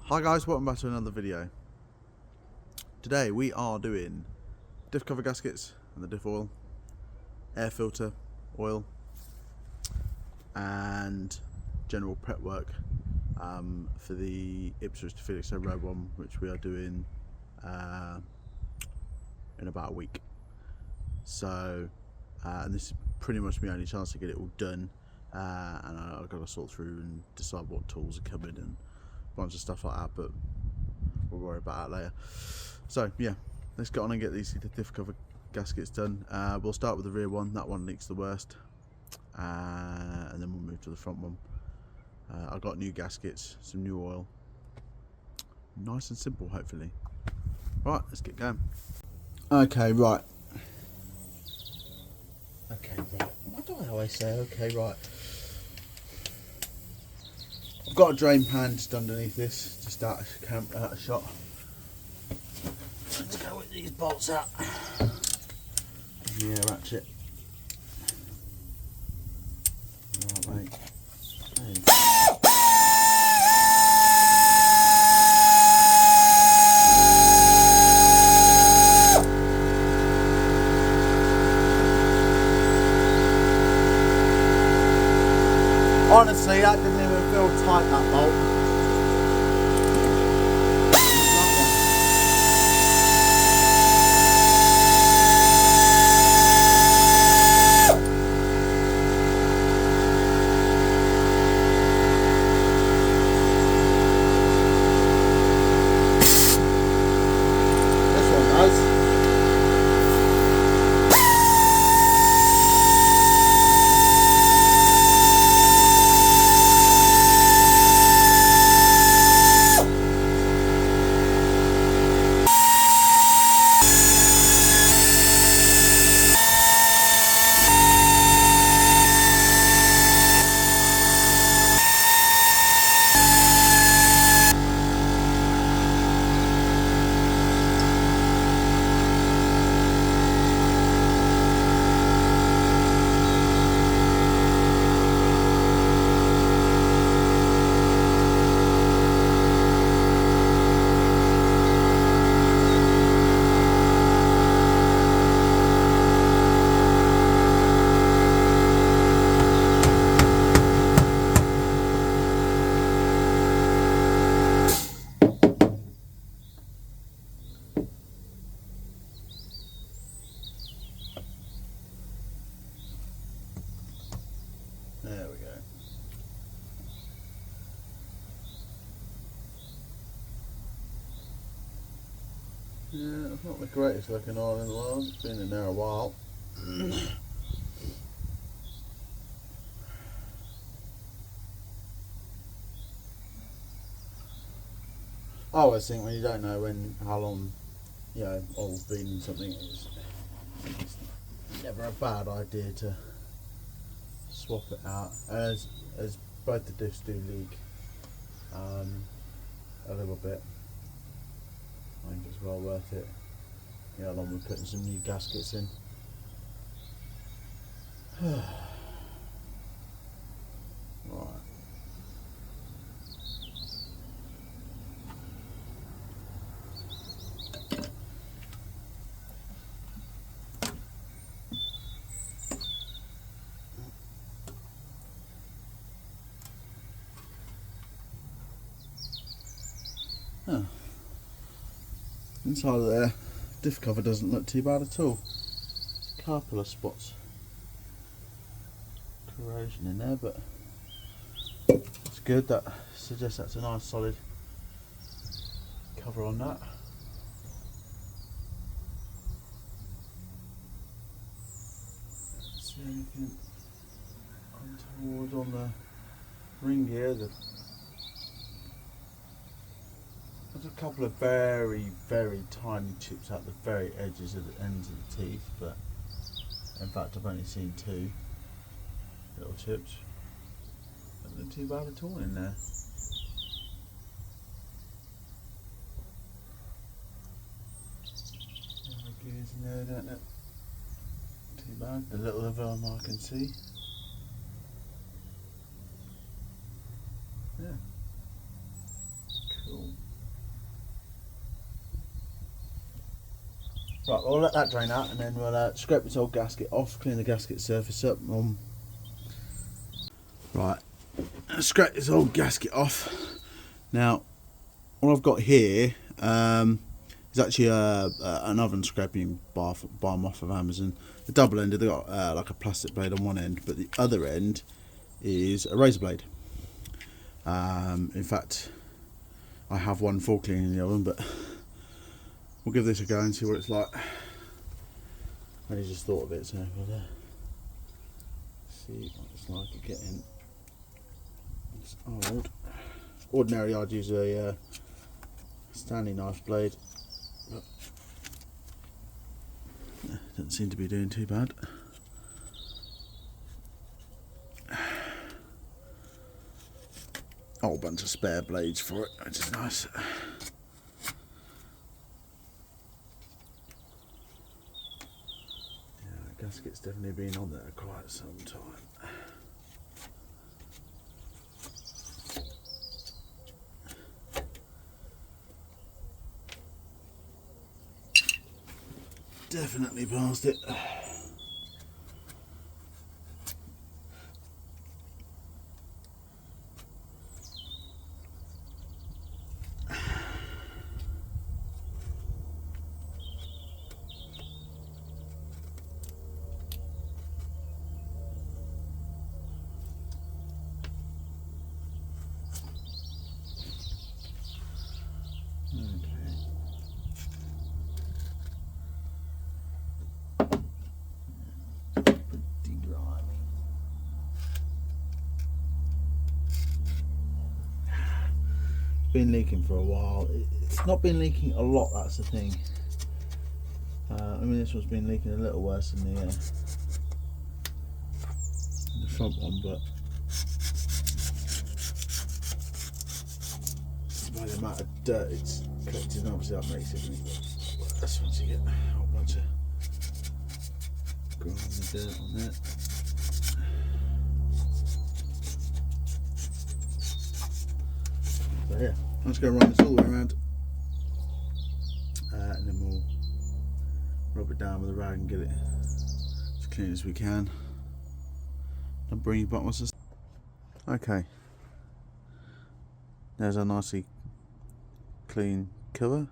Hi guys, welcome back to another video. Today we are doing diff cover gaskets and the diff oil, air filter oil, and general prep work for the Ipswich to Felixstowe Road one, which we are doing in about a week. So and this is pretty much my only chance to get it all done, and I've got to sort through and decide what tools are coming and a bunch of stuff like that, but we'll worry about that later. So yeah, let's get on and get these diff cover gaskets done. We'll start with the rear one. That one leaks the worst, and then we'll move to the front one. I've got new gaskets, some new oil, nice and simple hopefully. Right, let's get going. Okay, right. Why do I always say okay, right? I've got a drain pan just underneath this, just out of shot. Let's go with these bolts out. Yeah, ratchet. Right, mate. Hey. Honestly, that didn't even feel tight, that bolt. This one does. There we go. Yeah, it's not the greatest looking oil in the world. It's been in there a while. I always think when you don't know how long, oil's been in something, it's never a bad idea to swap it out, as both the diffs do leak a little bit. I think it's well worth it, along with putting some new gaskets in. Right. Oh. Inside of there, diff cover doesn't look too bad at all. A couple of spots, corrosion in there, but it's good. That suggests that's a nice solid cover on that. See anything untoward on the ring here? There's a couple of very, very tiny chips at the very edges of the ends of the teeth, but in fact I've only seen two little chips. Don't look too bad at all in there. Gears in there, don't it? Too bad. The little of them I can see. Yeah. Cool. Right, we'll let that drain out and then we'll scrape this old gasket off, clean the gasket surface up. Right, scrape this old gasket off. Now, what I've got here is actually an oven scraping bar off of Amazon. The double ended, they've got like a plastic blade on one end, but the other end is a razor blade. In fact, I have one for cleaning the oven, but we'll give this a go and see what it's like. I only just thought of it, so we'll see what it's like getting this old. Ordinary, I'd use a Stanley knife blade, but doesn't seem to be doing too bad. A whole bunch of spare blades for it, which is nice. Gasket's definitely been on there quite some time. Definitely past it. Been leaking for a while. It's not been leaking a lot, that's the thing. I mean, this one's been leaking a little worse than the front one, but by the amount of dirt it's collected, obviously that makes it worse once you get a whole bunch of grimy dirt on there. So yeah, I'm just going to run this all the way around, and then we'll rub it down with a rag and get it as clean as we can. And bring you back once it's okay. There's a nicely clean cover,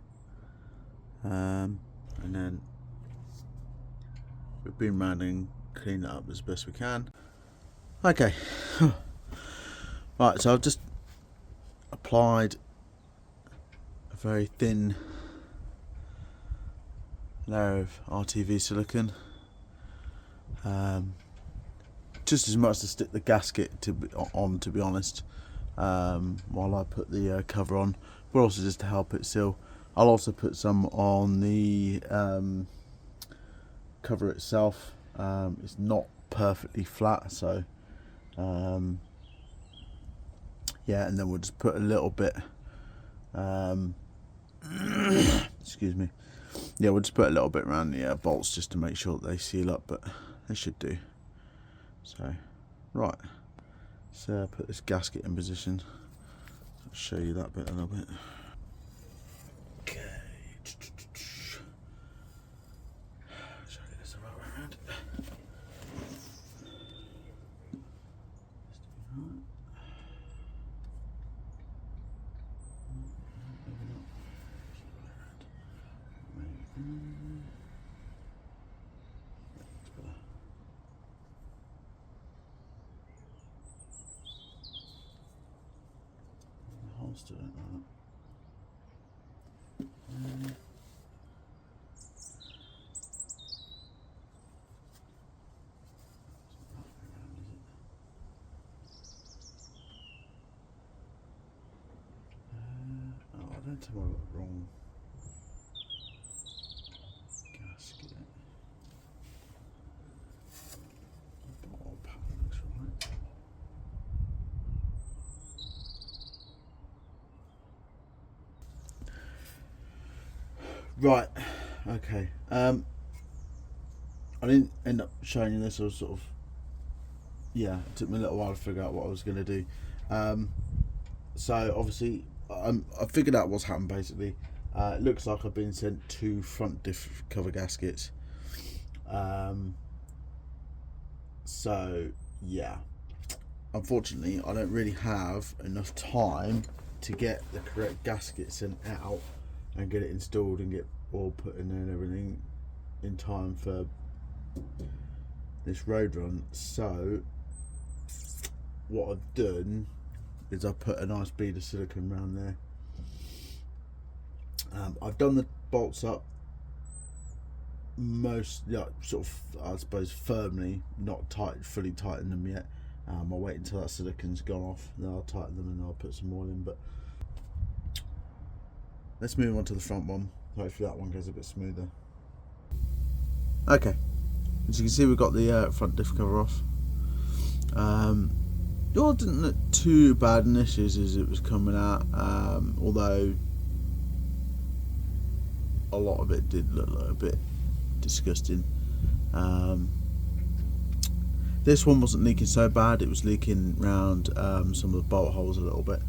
and then we've been round and cleaned it up as best we can. Okay, right, so I've just applied a very thin layer of RTV silicone, just as much to stick the gasket on, to be honest, while I put the cover on, but also just to help it seal. I'll also put some on the cover itself. It's not perfectly flat, so yeah, and then we'll just put a little bit excuse me, yeah, we'll just put a little bit around the bolts just to make sure that they seal up, but they should do. So right, so put this gasket in position. I'll show you that bit a little bit. Okay, try to get this the right way around. Still don't know that. Oh, I don't tell me I got the wrong gasket. Oh, pattern looks right. Right, okay. I didn't end up showing you this. I was sort of, yeah, it took me a little while to figure out what I was going to do. So obviously, I figured out what's happened basically. It looks like I've been sent 2 front diff cover gaskets. So yeah, unfortunately I don't really have enough time to get the correct gasket sent out and get it installed and get all put in there and everything in time for this road run. So what I've done is I've put a nice bead of silicone around there. I've done the bolts up most, sort of, I suppose, firmly, not fully tightened them yet. I'll wait until that silicone's gone off, then I'll tighten them and I'll put some more in. But let's move on to the front one. Hopefully that one goes a bit smoother. Okay, as you can see, we've got the front diff cover off. It all didn't look too bad in this as it was coming out, although a lot of it did look like a bit disgusting. This one wasn't leaking so bad, it was leaking round some of the bolt holes a little bit,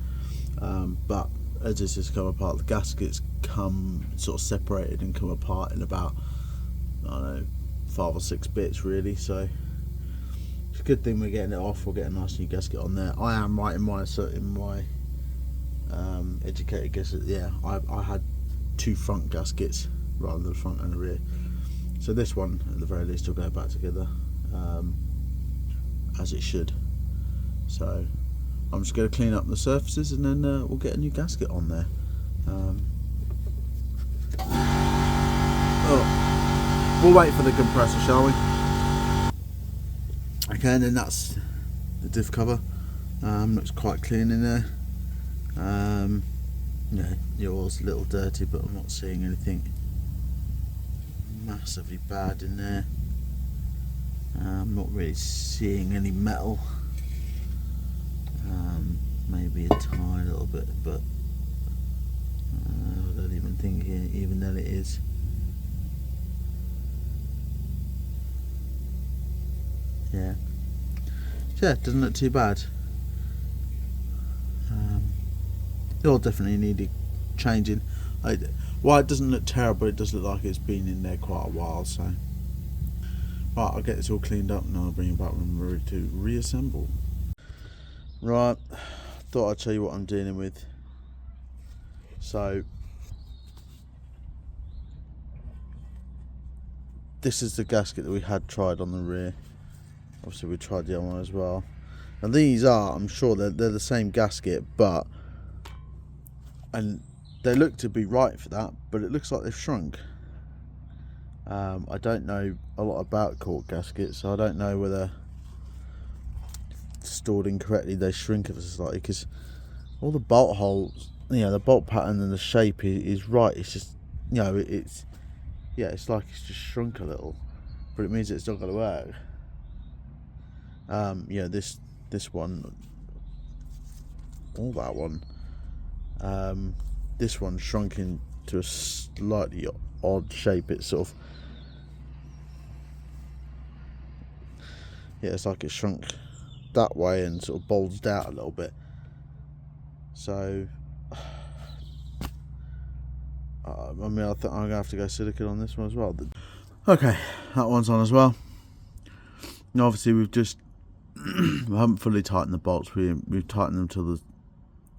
but as this has come apart, the gaskets come sort of separated and come apart in about, I don't know, 5 or 6 bits really. So it's a good thing we're getting it off. We'll get a nice new gasket on there. I am right in my educated guess. Yeah, I had 2 front gaskets rather than the front and the rear. So this one, at the very least, will go back together as it should. So I'm just going to clean up the surfaces and then we'll get a new gasket on there. We'll wait for the compressor, shall we? Okay, and then that's the diff cover. Looks quite clean in there. Yeah, yours a little dirty, but I'm not seeing anything massively bad in there. I'm not really seeing any metal. Maybe a tiny little bit, but I don't even think even then it is. Yeah, it doesn't look too bad. It all definitely needed changing. Well, it doesn't look terrible, it does look like it's been in there quite a while. So right, I'll get this all cleaned up and I'll bring it back when we're ready to reassemble. Right, thought I'd show you what I'm dealing with. So this is the gasket that we had tried on the rear. Obviously we tried the other one as well. And these are, I'm sure they're the same gasket, and they look to be right for that, but it looks like they've shrunk. I don't know a lot about cork gaskets, so I don't know whether stored incorrectly they shrink ever so slightly, because all the bolt holes, the bolt pattern and the shape is right. It's just, it's like it's just shrunk a little, but it means it's not going to work. This one, or that one, this one shrunk into a slightly odd shape. It's sort of, it's like it shrunk that way and sort of bulged out a little bit. So I think I'm gonna have to go silicone on this one as well. Okay, that one's on as well. Now obviously we've just we haven't fully tightened the bolts. We've tightened them till the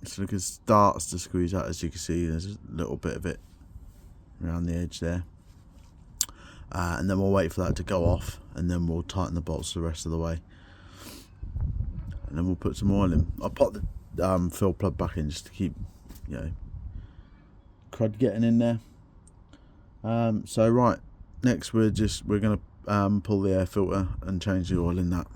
silicone starts to squeeze out. As you can see, there's a little bit of it around the edge there, and then we'll wait for that to go off, and then we'll tighten the bolts the rest of the way, and then we'll put some oil in. I'll pop the fill plug back in just to keep crud getting in there. So right, next we're going to pull the air filter and change the oil in that.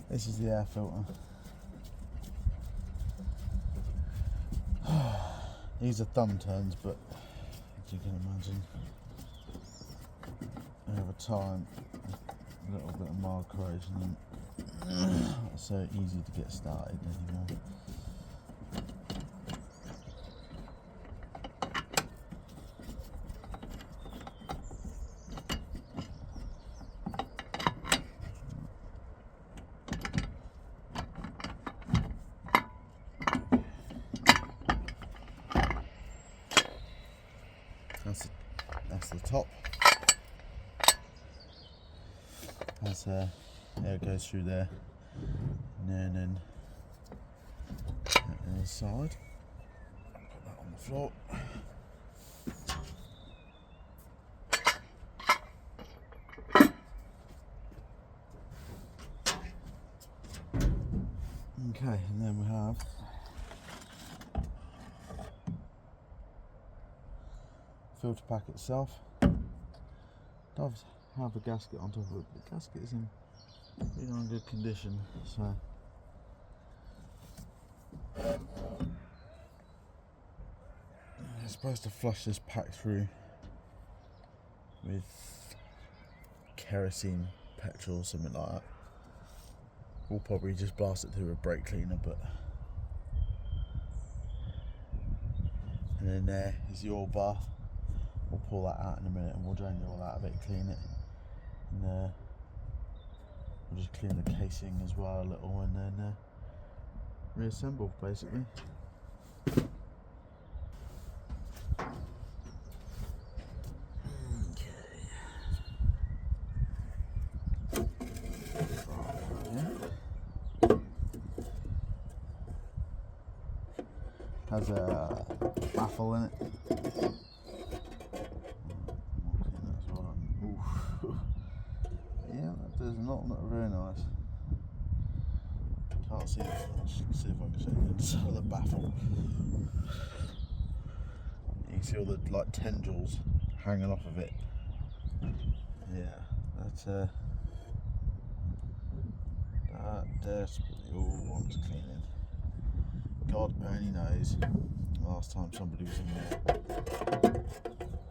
This is the air filter. These are thumb turns, but as you can imagine, over time, a little bit of mild corrosion, and not so easy to get started anymore. That's the top. As air goes through there, and then the other side. Put that on the floor. Okay, and then we have filter pack itself. Does have a gasket on top of it, but the gasket is in pretty good condition, so you're supposed to flush this pack through with kerosene, petrol, or something like that. We'll probably just blast it through a brake cleaner, but and then there is the oil bath. We'll pull that out in a minute and we'll drain the oil out of it, clean it, and we'll just clean the casing as well a little, and then reassemble basically. Has a baffle in it. Yeah, that does not look very nice. Can't see it. Let's see if I can show you the inside of the baffle. You can see all the like tendrils hanging off of it. Yeah, that's that desperately all wants cleaning. God only knows the last time somebody was in there.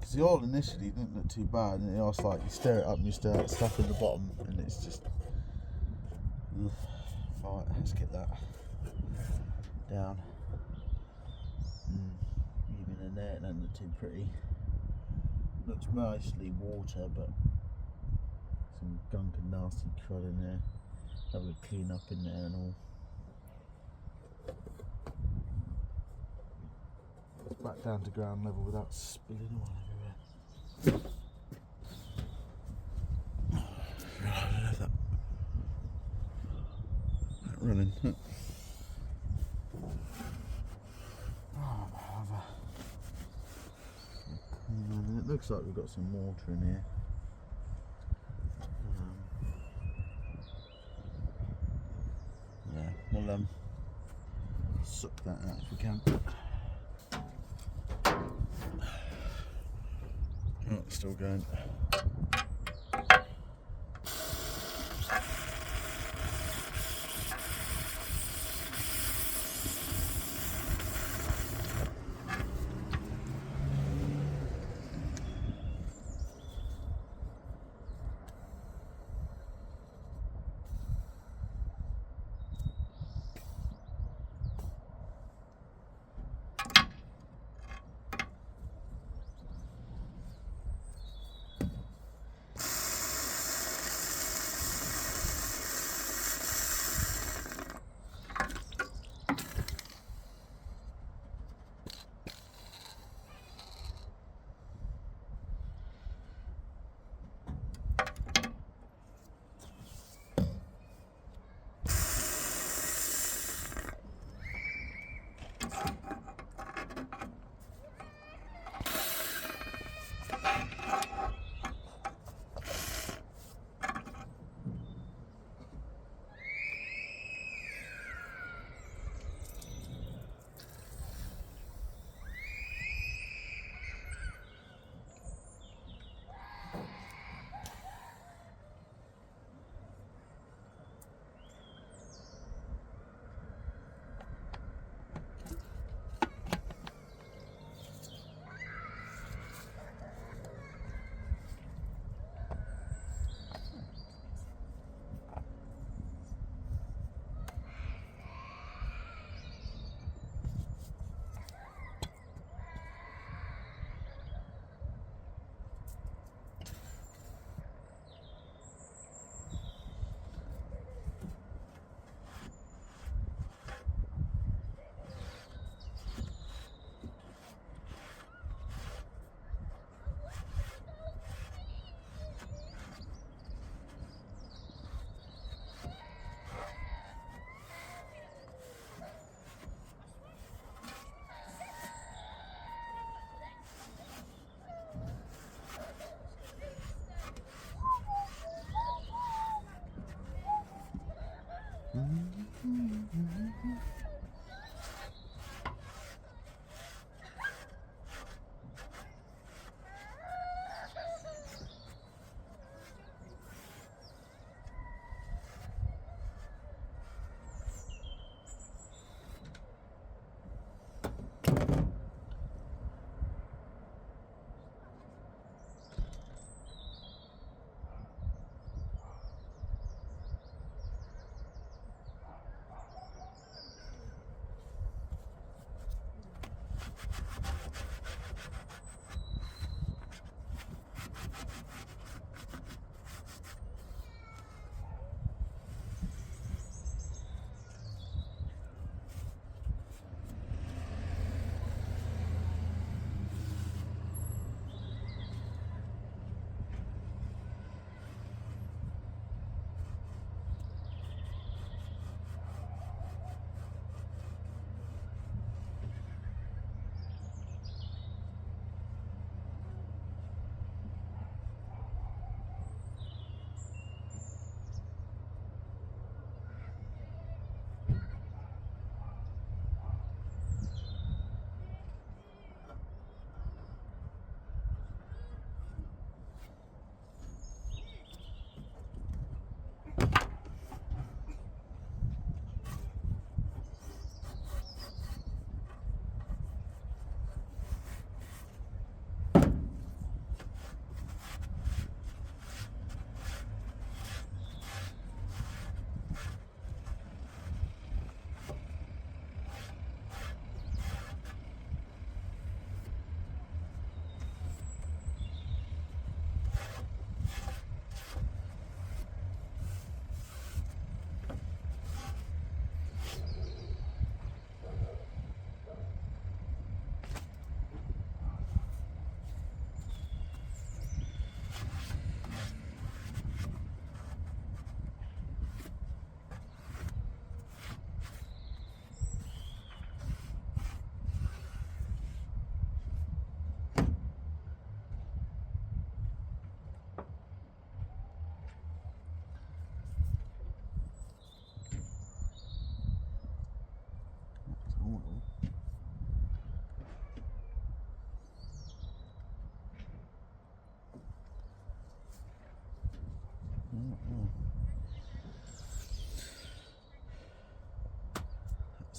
Because the oil initially didn't look too bad, and it was like you stir it up and you stir out stuff in the bottom, and it's just. Right, let's get that down. Even in there, it doesn't look too pretty. Looks mostly water, but some gunk and nasty crud in there. Have a clean up in there and all. It's back down to ground level without spilling oil everywhere. I love that running. It looks like we've got some water in here. Yeah, we'll suck that out if we can. Oh, it's still going.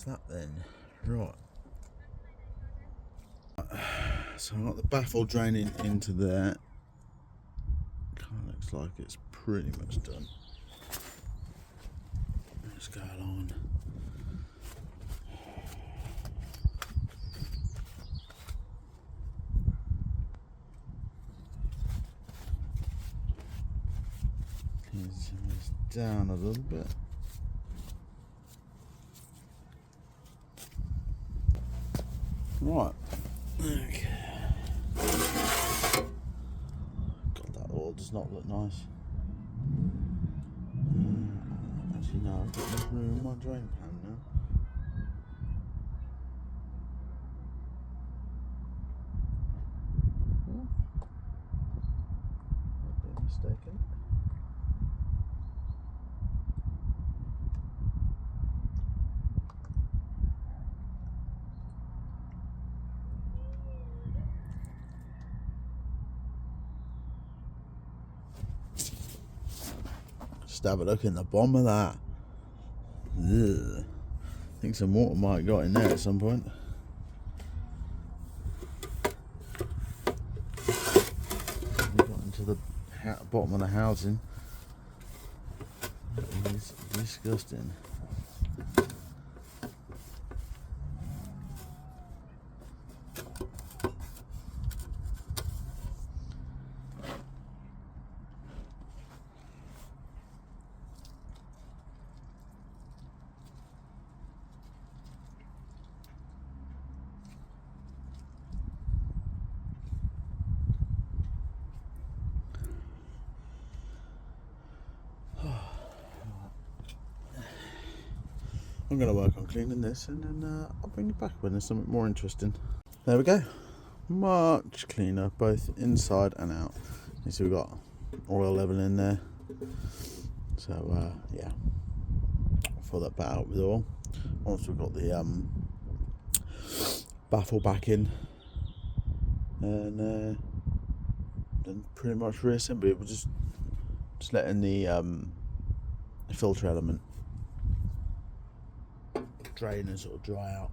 that's that then. Right. So I've got the baffle draining into there. Kind of looks like it's pretty much done. Let's go along. Cleans this down a little bit. Right. Okay. God, that oil does not look nice. Actually, no, I've got this room in my drain pan now. Might be mistaken. Just have a look in the bottom of that. Ugh. I think some water might have got in there at some point. We got into the bottom of the housing. That is disgusting. I'm going to work on cleaning this and then I'll bring you back when there's something more interesting. There we go. Much cleaner, both inside and out. You see we've got oil level in there. So yeah, fill that back out with oil. Once we've got the baffle back in, and then pretty much reassemble it. We're just letting the filter element drain and sort of dry out.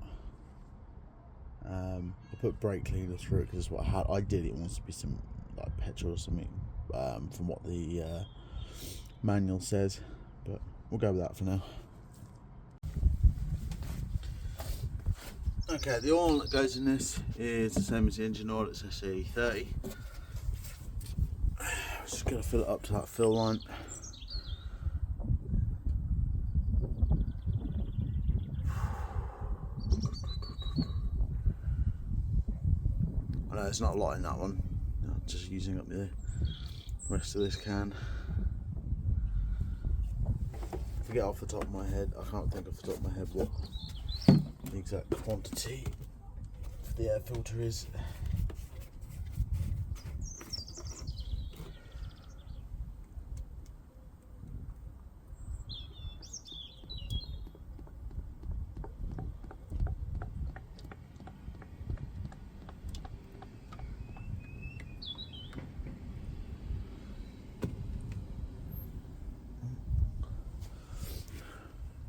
I put brake cleaner through it because what I did, it wants to be some like petrol or something from what the manual says, but we'll go with that for now. Okay, the oil that goes in this is the same as the engine oil. It's SE30. Just going to fill it up to that fill line. I know there's not a lot in that one. I'm just using up the rest of this can. I forget off the top of my head. I can't think off the top of my head what the exact quantity of the air filter is.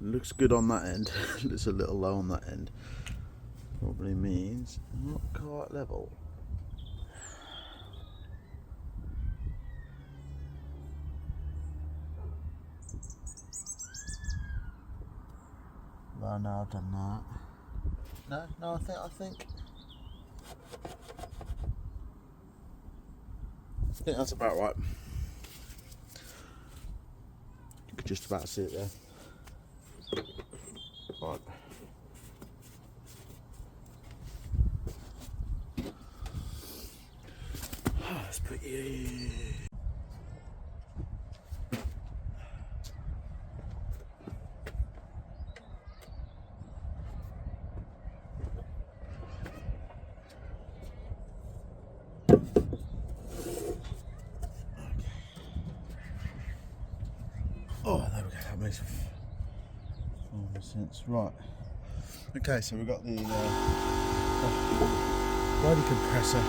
Looks good on that end. Looks a little low on that end. Probably means not quite level. No, I've done that. No, I think that's about right. You could just about see it there. Right. Let's put you. Oh, there we go. That makes more sense. Right. Okay, so we've got the body compressor.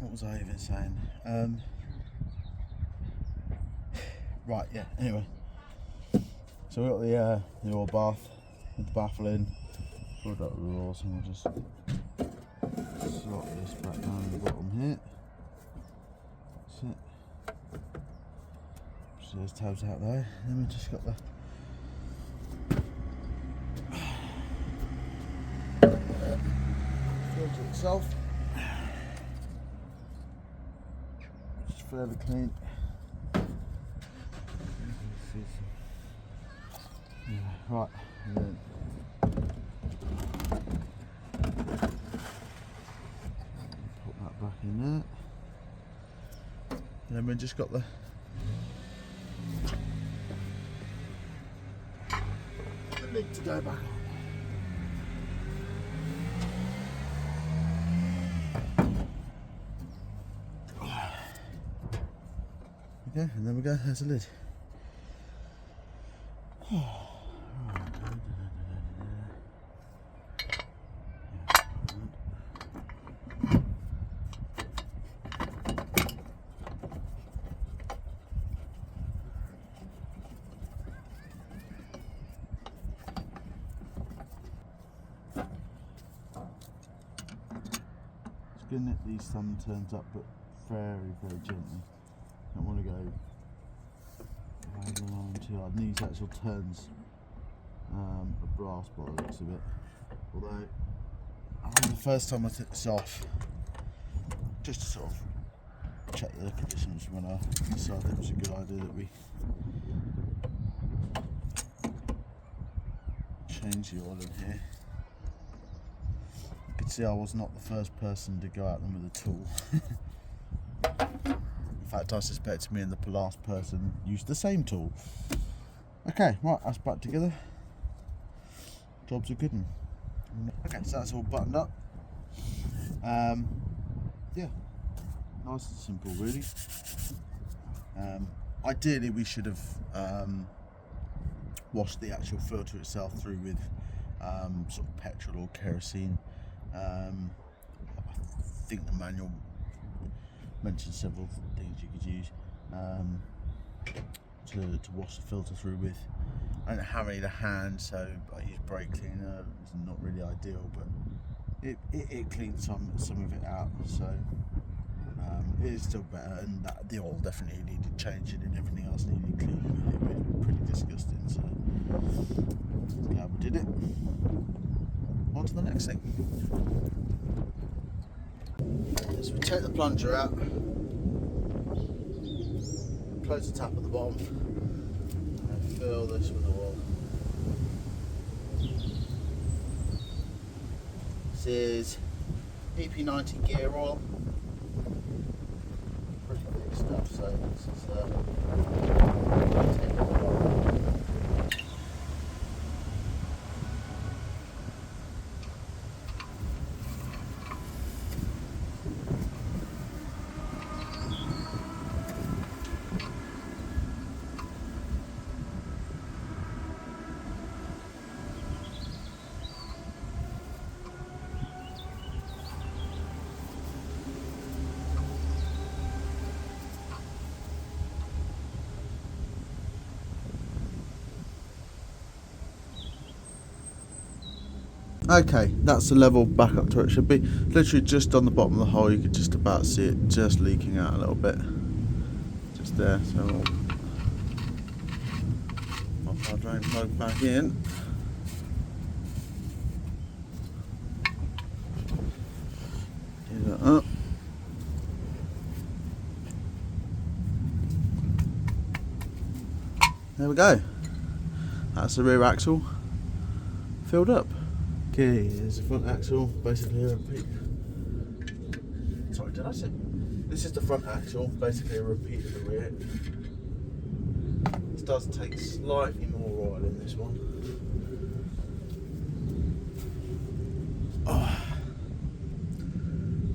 What was I even saying? Right, yeah, anyway. So we got the oil bath with the baffle in. Filled up with oil, so we'll just slot this back down the bottom here. That's it. So there's tabs out there. Then we've just got the filter itself. Which is fairly clean. Yeah, right, and then put that back in there. And then we've just got the lid to go back on. Okay, and then we go, there's the lid. It's good that these thumb turns up, but very, very gently. Don't want to go along too hard. And these actual turns are brass by the looks of it. Although, the first time I took this off, just to sort of check the conditions when I decided it was a good idea that we change the oil in here. You could see I was not the first person to go at them with a tool. In fact, I suspect me and the last person used the same tool. Okay, right, that's back together. Job's a good one. Okay, so that's all buttoned up. Yeah, nice and simple, really. Ideally, we should have washed the actual filter itself through with sort of petrol or kerosene. I think the manual mentioned several things you could use to wash the filter through with. I don't have any to hand, so I use brake cleaner. It's not really ideal, but it cleans some of it out, so it is still better. And the oil definitely needed changing, and everything else needed cleaning. It was pretty disgusting, so glad we did it. On to the next thing. So we take the plunger out, close the tap at the bottom, and fill this with oil. This is EP90 gear oil. Pretty big stuff, so this is okay, that's the level back up to where it should be. Literally just on the bottom of the hole, you could just about see it just leaking out a little bit. Just there, so we'll pop our drain plug back in. Do that up. There we go. That's the rear axle filled up. Okay, there's the front axle, basically a repeat. Sorry, did I say? This is the front axle, basically a repeat of the rear. This does take slightly more oil in this one. Oh.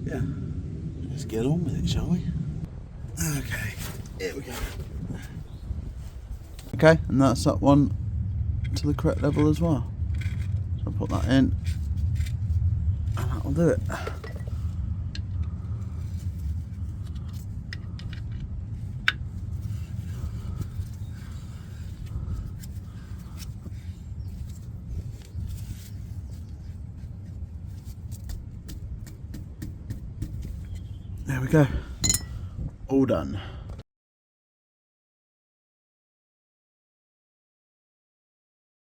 Yeah, let's get on with it, shall we? Okay, here we go. Okay, and that's that one to the correct level as well. So I'll put that in, and that'll do it. There we go. All done.